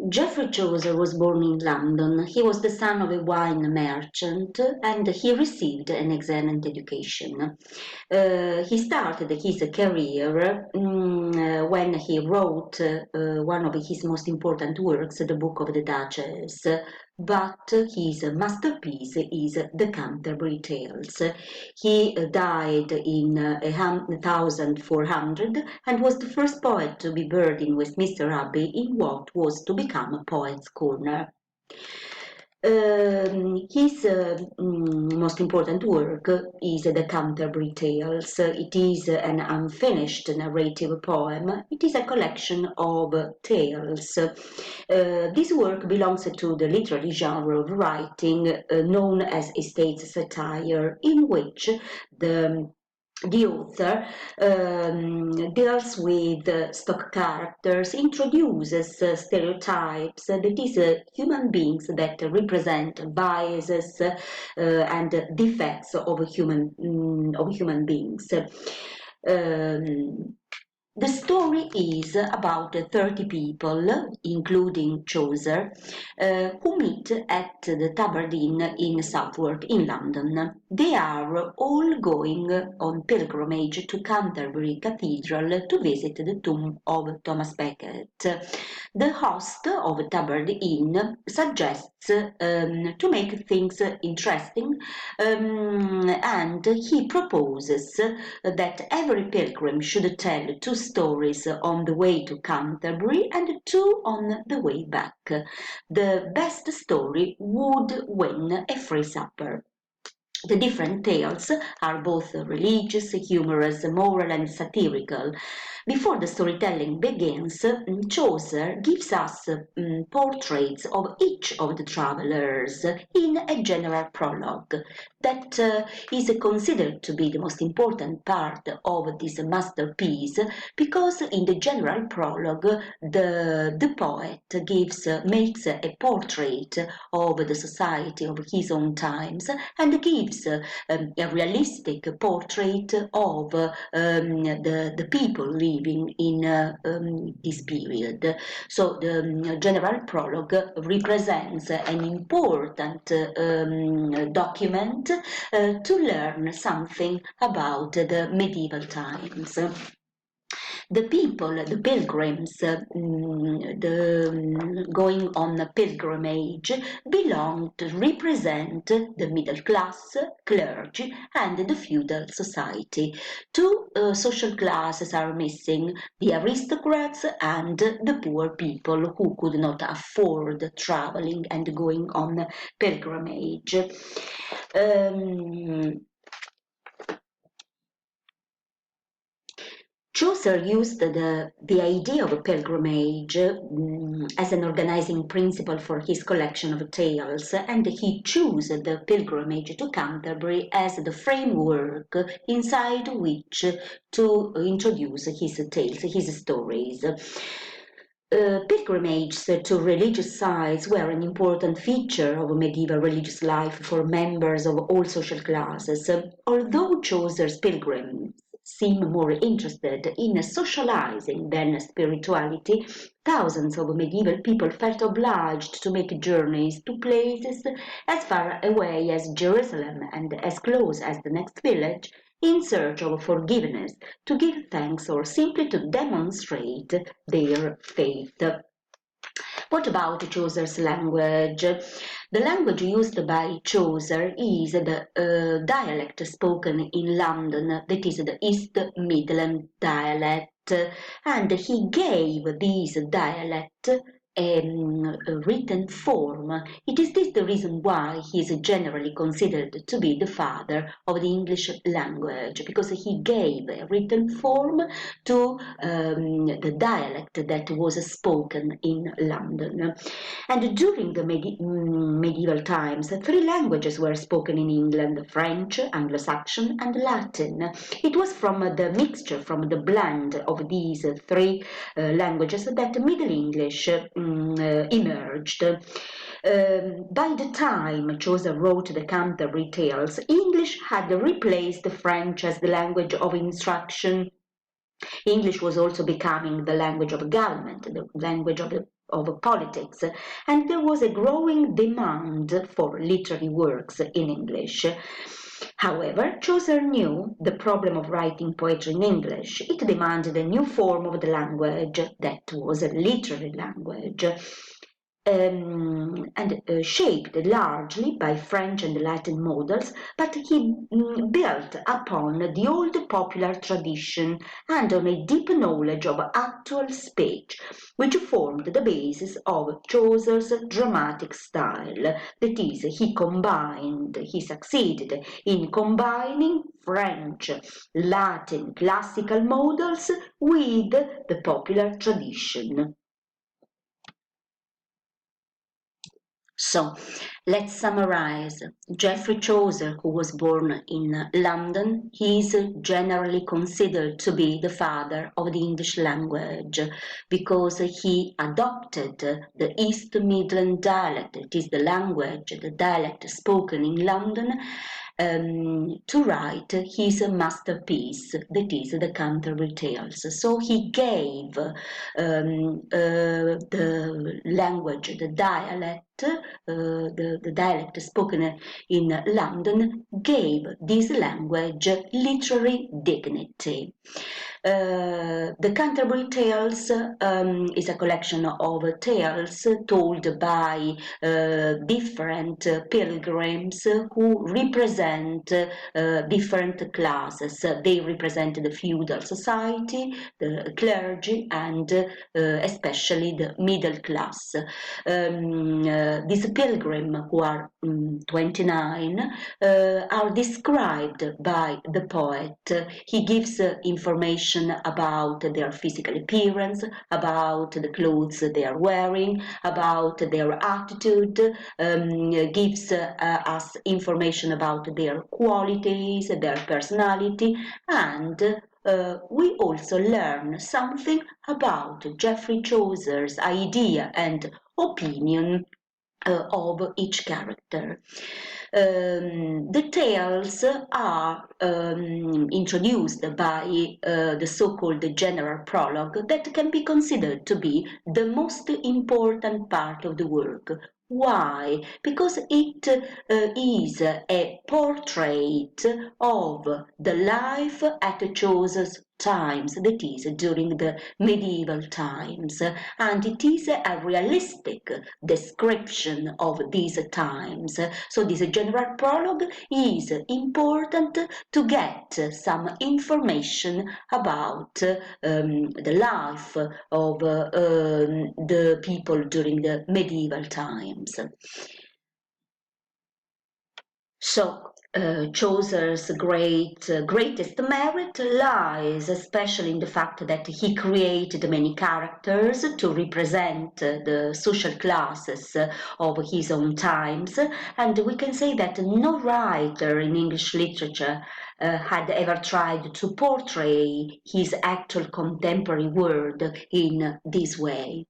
Geoffrey Chaucer was born in London. He was the son of a wine merchant and he received an excellent education. He started his career when he wrote one of his most important works, the Book of the Duchess, but his masterpiece is the Canterbury Tales. He died in 1400 and was the first poet to be buried in Westminster Abbey in what was to become a poet's corner. His most important work is the Canterbury Tales. It is an unfinished narrative poem. It is a collection of tales. This work belongs to the literary genre of writing known as estate satire, in which the author deals with stock characters, introduces stereotypes, that is, human beings that represent biases and defects of human beings. The story is about 30 people, including Chaucer, who meet at the Tabard Inn in Southwark in London. They are all going on pilgrimage to Canterbury Cathedral to visit the tomb of Thomas Becket. The host of Tabard Inn suggests to make things interesting and he proposes that every pilgrim should tell two stories on the way to Canterbury and two on the way back. The best story would win a free supper. The different tales are both religious, humorous, moral, and satirical. Before the storytelling begins, Chaucer gives us portraits of each of the travelers in a general prologue that is considered to be the most important part of this masterpiece because in the general prologue the poet makes a portrait of the society of his own times and gives a realistic portrait of the people living in this period. So the general prologue represents an important document to learn something about the medieval times. The people, the pilgrims, going on a pilgrimage represent the middle class, clergy, and the feudal society. Two social classes are missing, the aristocrats and the poor people who could not afford traveling and going on pilgrimage. Chaucer used the idea of a pilgrimage as an organizing principle for his collection of tales, and he chose the pilgrimage to Canterbury as the framework inside which to introduce his tales, his stories. Pilgrimages to religious sites were an important feature of medieval religious life for members of all social classes. Although Chaucer's pilgrims seem more interested in socializing than spirituality, thousands of medieval people felt obliged to make journeys to places as far away as Jerusalem and as close as the next village in search of forgiveness, to give thanks, or simply to demonstrate their faith. What about Chaucer's language? The language used by Chaucer is the dialect spoken in London, that is the East Midland dialect, and he gave this dialect a written form. It is this the reason why he is generally considered to be the father of the English language, because he gave a written form to the dialect that was spoken in London. And during the medieval times, three languages were spoken in England: French, Anglo-Saxon, and Latin. It was from the mixture, from the blend of these three languages that Middle English emerged. By the time Chaucer wrote the Canterbury Tales, English had replaced French as the language of instruction. English was also becoming the language of government, the language of politics, and there was a growing demand for literary works in English. However, Chaucer knew the problem of writing poetry in English. It demanded a new form of the language that was a literary language. Shaped largely by French and Latin models, but he built upon the old popular tradition and on a deep knowledge of actual speech, which formed the basis of Chaucer's dramatic style. That is, he succeeded in combining French, Latin, classical models with the popular tradition. So, let's summarize. Geoffrey Chaucer, who was born in London, he is generally considered to be the father of the English language because he adopted the East Midland dialect. It is the language, the dialect spoken in London, to write his masterpiece, that is the Canterbury Tales. So he gave the language, the dialect, the dialect spoken in London, gave this language literary dignity. The Canterbury Tales is a collection of tales told by different pilgrims who represent different classes. They represent the feudal society, the clergy, and especially the middle class. These pilgrims, who are 29, are described by the poet. He gives information about their physical appearance, about the clothes they are wearing, about their attitude, gives us information about their qualities, their personality, and we also learn something about Geoffrey Chaucer's idea and opinion of each character. The tales are introduced by the so-called general prologue that can be considered to be the most important part of the work. Why? Because it is a portrait of the life at Chaucer's times, that is, during the medieval times, and it is a realistic description of these times. So this general prologue is important to get some information about the life of the people during the medieval times. So, Chaucer's greatest merit lies especially in the fact that he created many characters to represent the social classes of his own times, and we can say that no writer in English literature had ever tried to portray his actual contemporary world in this way.